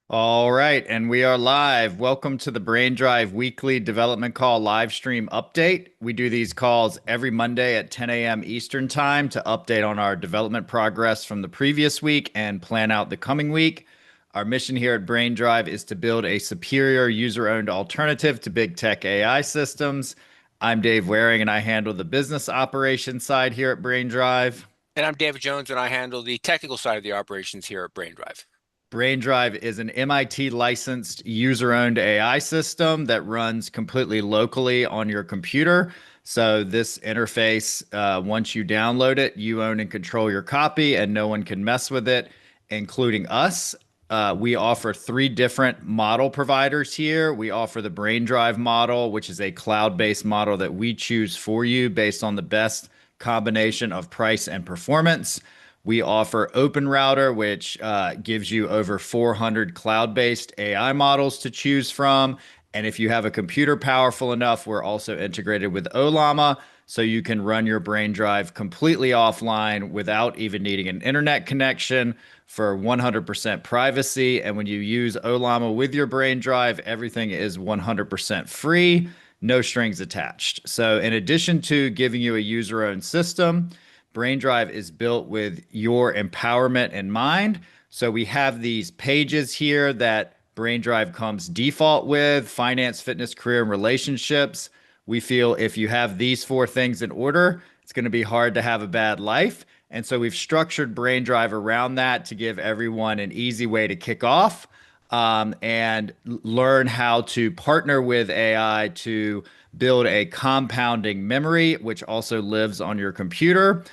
All right, and we are live. Welcome to the BrainDrive weekly development call live stream update. We do these calls every Monday at 10 a.m. Eastern time to update on our development progress from the previous week and plan out the coming week. Our mission here at BrainDrive is to build a superior user-owned alternative to big tech AI systems. I'm Dave Waring, and I handle the business operations side here at BrainDrive. And I'm David Jones, and I handle the technical side of the operations here at BrainDrive. BrainDrive is an MIT licensed user owned AI system that runs completely locally on your computer. So, this interface, once you download it, you own and control your copy, and no one can mess with it, including us. We offer three different model providers here. We offer the BrainDrive model, which is a cloud based model that we choose for you based on the best combination of price and performance. We offer Open Router, which gives you over 400 cloud-based AI models to choose from. And if you have a computer powerful enough, we're also integrated with Olama, so you can run your BrainDrive completely offline without even needing an internet connection for 100% privacy. And when you use Olama with your BrainDrive, everything is 100% free, no strings attached. So in addition to giving you a user-owned system, BrainDrive is built with your empowerment in mind. So we have these pages here that BrainDrive comes default with: finance, fitness, career, and relationships. We feel if you have these four things in order, it's going to be hard to have a bad life. And so we've structured BrainDrive around that to give everyone an easy way to kick off and learn how to partner with AI to build a compounding memory, which also lives on your computer,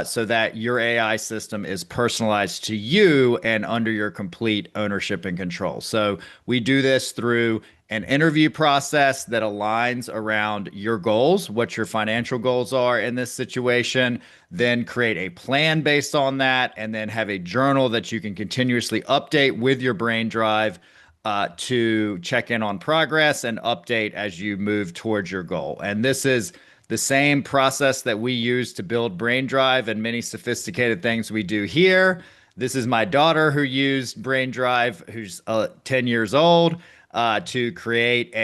so that your AI system is personalized to you and under your complete ownership and control. So we do this through an interview process that aligns around your goals, what your financial goals are in this situation, then create a plan based on that, and then have a journal that you can continuously update with your BrainDrive to check in on progress and update as you move towards your goal. And this is the same process that we use to build BrainDrive and many sophisticated things we do here. This is my daughter who used BrainDrive, who's 10 years old, to create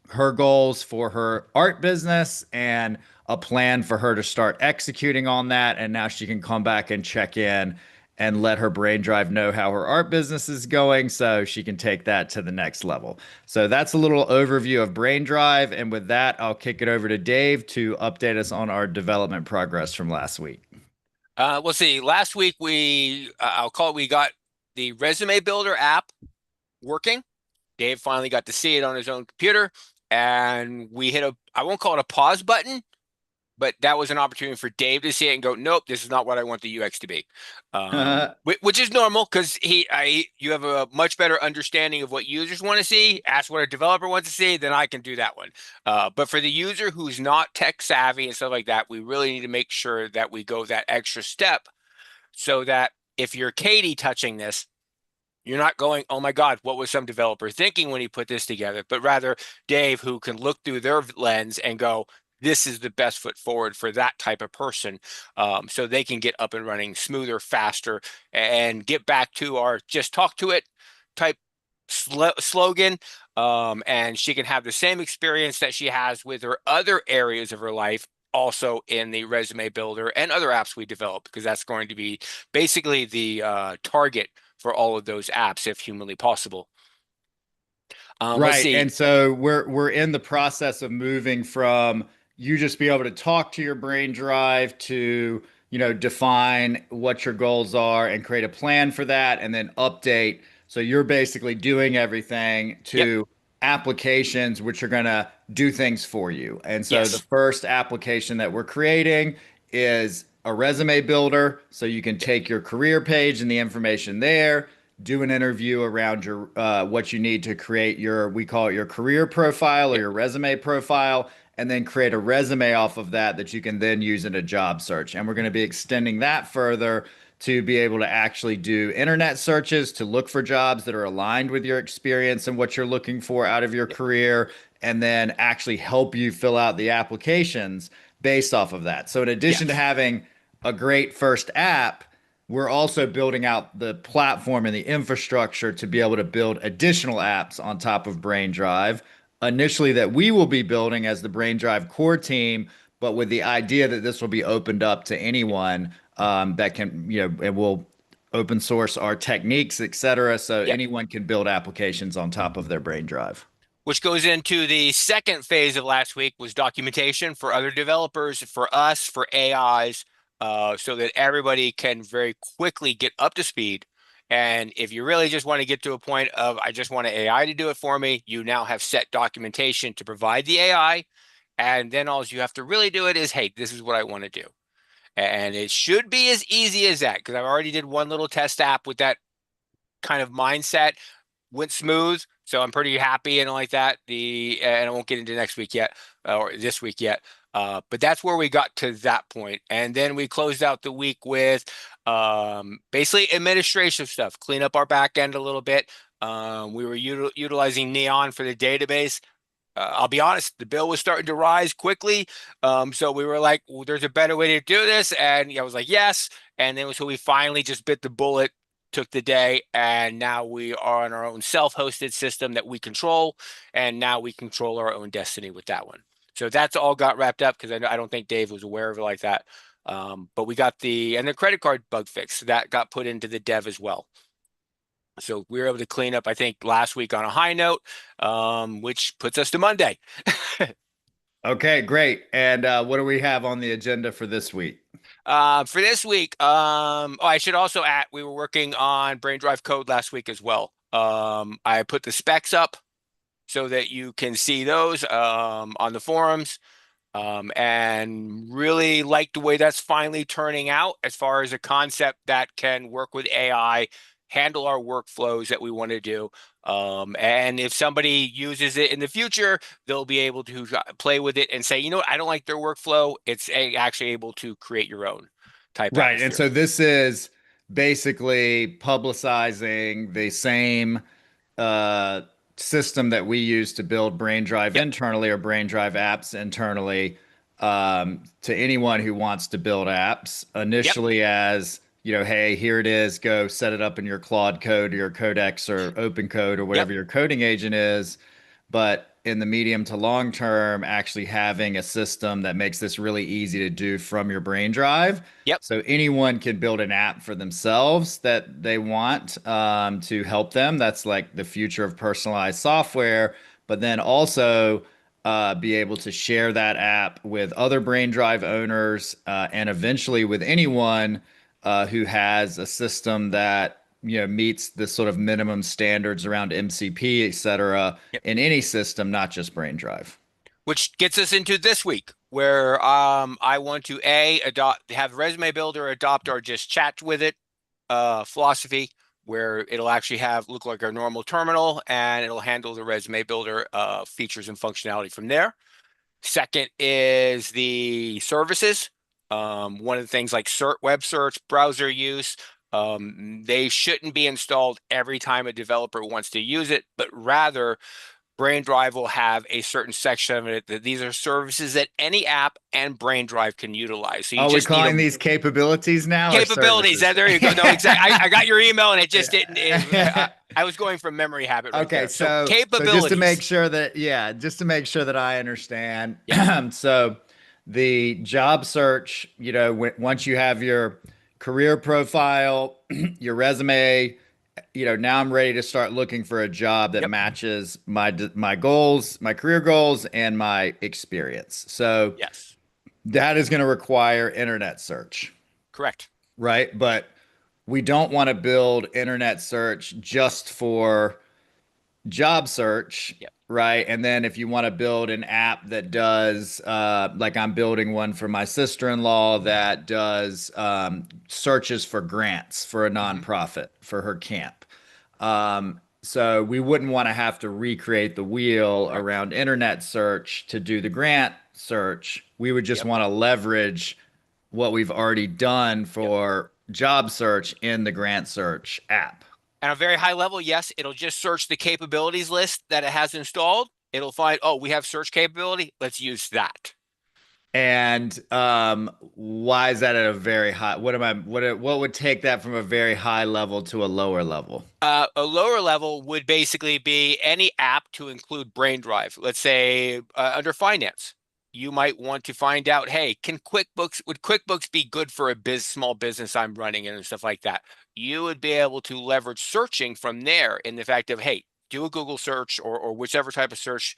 her goals for her art business and a plan for her to start executing on that. And now she can come back and check in and let her BrainDrive know how her art business is going so she can take that to the next level. So that's a little overview of BrainDrive. And with that, I'll kick it over to Dave to update us on our development progress from last week. We'll see. Last week I'll call it, we got the resume builder app working. Dave finally got to see it on his own computer, and we hit I won't call it a pause button, but that was an opportunity for Dave to see it and go, nope, this is not what I want the UX to be. Which is normal because you have a much better understanding of what users want to see. Ask what a developer wants to see, then I can do that one. But for the user who's not tech savvy and stuff like that, we really need to make sure that we go that extra step so that if you're Katie touching this, you're not going, oh my God, what was some developer thinking when he put this together? But rather Dave, who can look through their lens and go, this is the best foot forward for that type of person, so they can get up and running smoother, faster, and get back to our just talk to it type slogan. And she can have the same experience that she has with her other areas of her life, also in the resume builder and other apps we develop, because that's going to be basically the target for all of those apps if humanly possible. Let's Right. see. And so we're in the process of moving from you just be able to talk to your BrainDrive to, define what your goals are and create a plan for that and then update. So you're basically doing everything Yep. to applications which are going to do things for you. And so the Yes. first application that we're creating is a resume builder. So you can Yep. take your career page and the information there, do an interview around your what you need to create your, we call it your career profile or Yep. your resume profile, and then create a resume off of that that you can then use in a job search. And we're going to be extending that further to be able to actually do internet searches to look for jobs that are aligned with your experience and what you're looking for out of your Yep. career, and then actually help you fill out the applications based off of that. So in addition to Yes. having a great first app, we're also building out the platform and the infrastructure to be able to build additional apps on top of BrainDrive. Initially, that we will be building as the BrainDrive core team, but with the idea that this will be opened up to anyone that can, and we'll open source our techniques, et cetera, so Yep. anyone can build applications on top of their BrainDrive. Which goes into the second phase of last week was documentation for other developers, for us, for AIs, so that everybody can very quickly get up to speed. And if you really just want to get to a point of, I just want an AI to do it for me, you now have set documentation to provide the AI. And then all you have to really do it is, hey, this is what I want to do. And it should be as easy as that, because I already did one little test app with that kind of mindset, went smooth, so I'm pretty happy and like that. And I won't get into next week yet or this week yet. But that's where we got to that point. And then we closed out the week with basically administrative stuff, clean up our back end a little bit. We were utilizing Neon for the database. I'll be honest, the bill was starting to rise quickly. So we were like, well, there's a better way to do this. And I was like, yes. And then so we finally just bit the bullet, took the day, and now we are on our own self-hosted system that we control. And now we control our own destiny with that one. So that's all got wrapped up because I don't think Dave was aware of it like that. But we got the credit card bug fix that got put into the dev as well. So we were able to clean up, I think, last week on a high note, which puts us to Monday. Okay, great. And what do we have on the agenda for this week? For this week, oh, I should also add, we were working on BrainDrive code last week as well. I put the specs up so that you can see those on the forums. And really like the way that's finally turning out as far as a concept that can work with AI, handle our workflows that we want to do. And if somebody uses it in the future, they'll be able to play with it and say, you know what, I don't like their workflow. It's actually able to create your own type Right. And atmosphere. so this is basically publicizing the same uh, system that we use to build BrainDrive Yep, internally or BrainDrive apps internally to anyone who wants to build apps yep, initially as, hey, here it is, go set it up in your Claude Code or your Codex or OpenCode or yep, whatever your coding agent is. But in the medium to long term, actually having a system that makes this really easy to do from your brain drive. yep, So anyone can build an app for themselves that they want to help them. That's like the future of personalized software. But then also be able to share that app with other brain drive owners and eventually with anyone who has a system that meets the sort of minimum standards around MCP, et cetera, yep. in any system, not just BrainDrive. Which gets us into this week, where I want to adopt, have Resume Builder adopt or just chat with it philosophy, where it'll actually look like our normal terminal and it'll handle the Resume Builder features and functionality from there. Second is the services. One of the things like web search, browser use, they shouldn't be installed every time a developer wants to use it, but rather BrainDrive will have a certain section of it that these are services that any app and BrainDrive can utilize. So you Are we just need calling a these capabilities now or capabilities. services? There you go. No, exactly. I got your email and it just didn't. Yeah. I was going from memory habit right Okay, there. So so just to make capabilities. sure that yeah, just to make sure that I understand. Yep. So the job search, once you have your career profile, your resume, now I'm ready to start looking for a job that Yep. matches my goals, my career goals and my experience. So Yes. that is going to require internet search, Correct. right? But we don't want to build internet search just for job search, Yep. right? And then if you want to build an app that does, like I'm building one for my sister-in-law that does searches for grants for a Hmm. nonprofit for her camp. So we wouldn't want to have to recreate the wheel Correct. around internet search to do the grant search. We would just Yep. want to leverage what we've already done Yep. for job search in the grant search app. And a very high level, yes, it'll just search the capabilities list that it has installed. It'll find, oh, we have search capability. Let's use that. And why is that at a very high? What would take that from a very high level to a lower level? A lower level would basically be any app to include BrainDrive. Let's say under finance, you might want to find out, hey, would QuickBooks be good for a small business I'm running and stuff like that? You would be able to leverage searching from there in the fact of, hey, do a Google search or whichever type of search,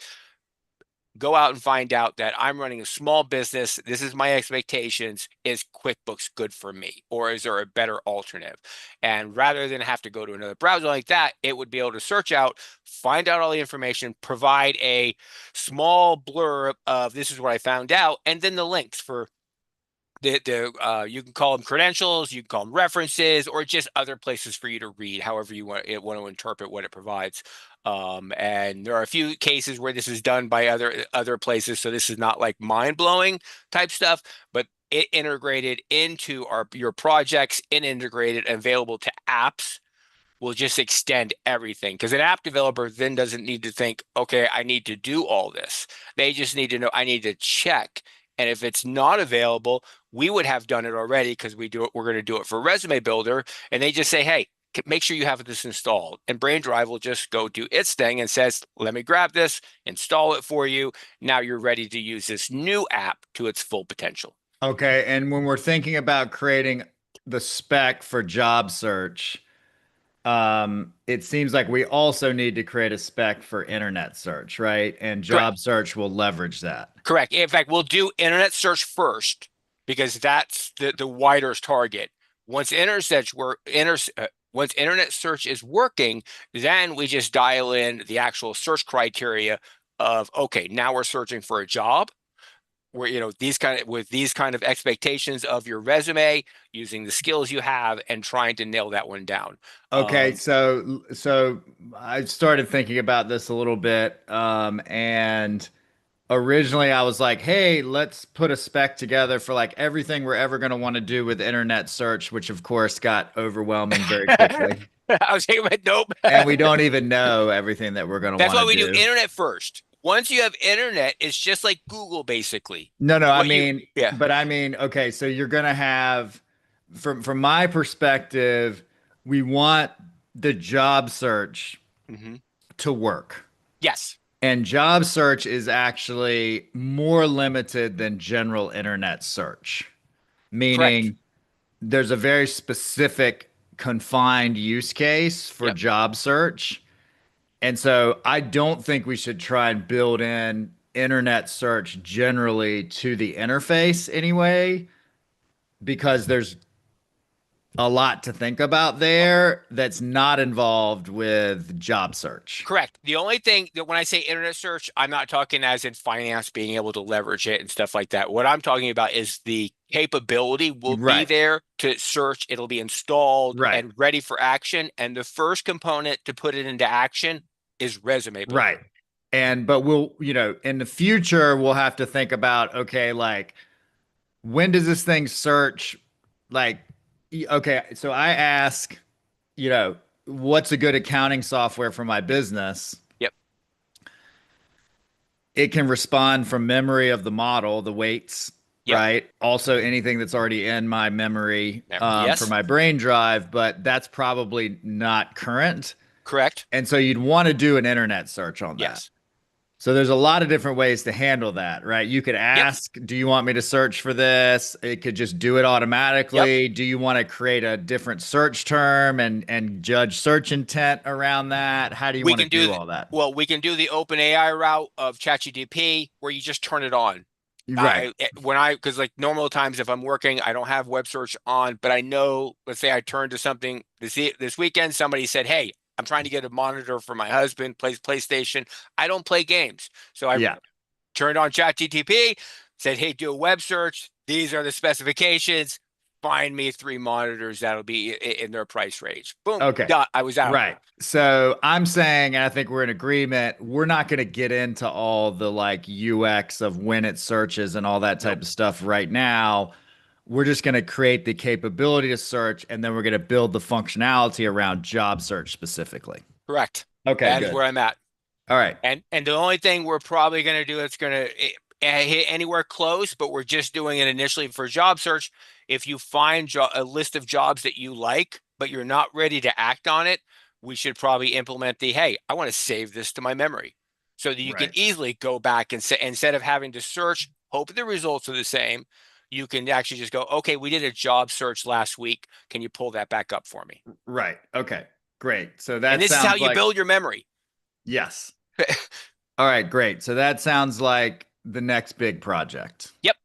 go out and find out that I'm running a small business. This is my expectations. Is QuickBooks good for me? Or is there a better alternative? And rather than have to go to another browser like that, it would be able to search out, find out all the information, provide a small blurb of this is what I found out, and then the links for you can call them credentials, you can call them references, or just other places for you to read, however you want to interpret what it provides. And there are a few cases where this is done by other places, so this is not like mind-blowing type stuff, but it integrated into your projects and integrated and available to apps will just extend everything because an app developer then doesn't need to think, okay, I need to do all this. They just need to know I need to check. And if it's not available, we would have done it already because we're going to do it for Resume Builder. And they just say, hey, make sure you have this installed. And BrainDrive will just go do its thing and says, let me grab this, install it for you. Now you're ready to use this new app to its full potential. Okay, and when we're thinking about creating the spec for job search, it seems like we also need to create a spec for internet search, right? And Correct. job search will leverage that. Correct. In fact, we'll do internet search first because that's the wider target. Once internet search once internet search is working, then we just dial in the actual search criteria of okay, now we're searching for a job where these kind of expectations of your resume, using the skills you have, and trying to nail that one down. Okay, so I started thinking about this a little bit, and originally I was like, hey, let's put a spec together for like everything we're ever going to want to do with internet search, which of course got overwhelming very I quickly. was thinking about nope. And we don't even know everything that we're going to That's want why to we do do. internet first. Once you have internet, it's just like Google basically. No, no, I What you, mean, yeah. but I mean, okay, so you're going to have, from my perspective, we want the job search Hmm. to work. Yes, And job search is actually more limited than general internet search, correct. meaning there's a very specific confined use case for Yep. job search. And so I don't think we should try and build in internet search generally to the interface anyway, because there's a lot to think about there that's not involved with job search. Correct. The only thing that when I say internet search, I'm not talking as in finance being able to leverage it and stuff like that. What I'm talking about is the capability will be Right, there to search. It'll be installed right, and ready for action. And the first component to put it into action is Resume right. Builder. But we'll, in the future, we'll have to think about, okay, like when does this thing search? Like, okay, so I ask, what's a good accounting software for my business? Yep. It can respond from memory of the model, the weights, Yep. right? Also, anything that's already in my memory for Yes. my brain drive, but that's probably not current. Correct. And so you'd want to do an internet search on that. Yes. So there's a lot of different ways to handle that, right? You could Yep. ask, do you want me to search for this? It could just do it Yep. automatically. Do you want to create a different search term and judge search intent around that? How do you We want to can do do all that? we can do the OpenAI route of ChatGPT where you just turn it on. Right. Because like normal times if I'm working, I don't have web search on, but I know, let's say I turned to something this weekend, somebody said, hey, I'm trying to get a monitor for my husband, plays PlayStation. I don't play games. So I Yeah. turned on ChatGPT, said, hey, do a web search. These are the specifications. Find me 3 monitors that'll be in their price range. Boom, Okay. done. I was out. Right. So I'm saying, and I think we're in agreement, we're not going to get into all the like UX of when it searches and all that type Nope. of stuff right now. We're just going to create the capability to search and then we're going to build the functionality around job search specifically. Correct. Okay, That is good. where I'm at. All right. And the only thing we're probably going to do that's going to hit anywhere close, but we're just doing it initially for job search. If you find a list of jobs that you like, but you're not ready to act on it, we should probably implement hey, I want to save this to my memory so that you can Right. easily go back and say, instead of having to search, hope the results are the same, you can actually just go, okay, we did a job search last week. Can you pull that back up for me? Right. Okay. Great. So And that this is how sounds you like build your memory. yes. All right, great. So that sounds like the next big project. Yep.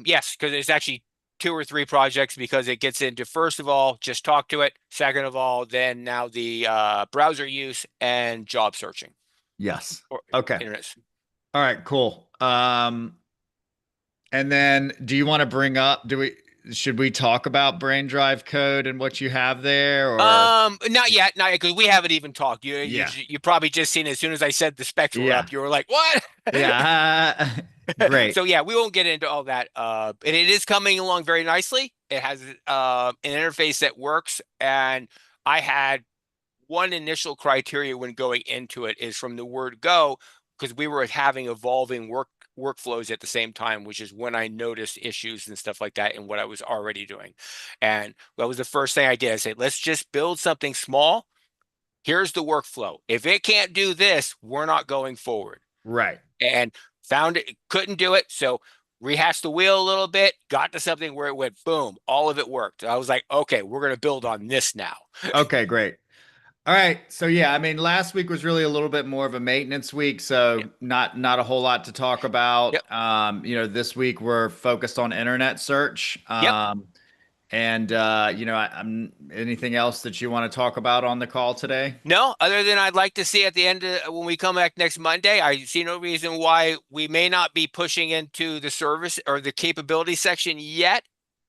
Yes, because it's actually two or three projects because it gets into, first of all, just talk to it. Second of all, then now the browser use and job searching Yes. or Okay. internet. All right, cool. And then do you want to bring up, should we talk about BrainDrive code and what you have there or Not yet, not yet, because we haven't even talked. yeah. You probably just seen it as soon as I said the specs were Yeah. up, you were like, what? Yeah. Great. So yeah, we won't get into all that. And it is coming along very nicely. It has an interface that works, and I had one initial criteria when going into it is from the word go, because we were having evolving workflows at the same time, which is when I noticed issues and stuff like that in what I was already doing. And that was the first thing I did. I said, let's just build something small. Here's the workflow. If it can't do this, we're not going forward. Right. And found it, couldn't do it. So rehashed the wheel a little bit, got to something where it went boom, all of it worked. I was like, okay, we're going to build on this now. Okay, great. All right. So yeah, I mean, last week was really a little bit more of a maintenance week, Yep. so not a whole lot to talk about. Yep. This week we're focused on internet search. Yep. And I'm anything else that you want to talk about on the call today? No, other than I'd like to see at the end of, when we come back next Monday, I see no reason why we may not be pushing into the service or the capability section yet,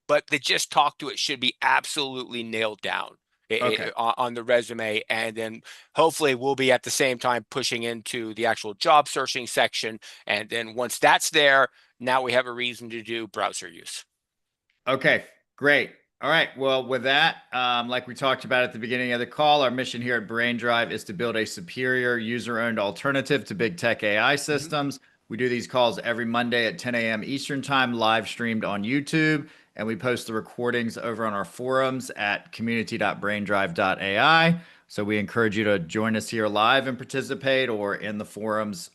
but the just talk to it should be absolutely nailed down Okay. on the resume. And then hopefully we'll be at the same time pushing into the actual job searching section. And then once that's there, now we have a reason to do browser use. Okay, great. All right. Well, with that, like we talked about at the beginning of the call, our mission here at BrainDrive is to build a superior user-owned alternative to big tech AI Mhm. systems. We do these calls every Monday at 10 a.m. Eastern Time, live streamed on YouTube, and we post the recordings over on our forums at community.braindrive.ai. So we encourage you to join us here live and participate or in the forums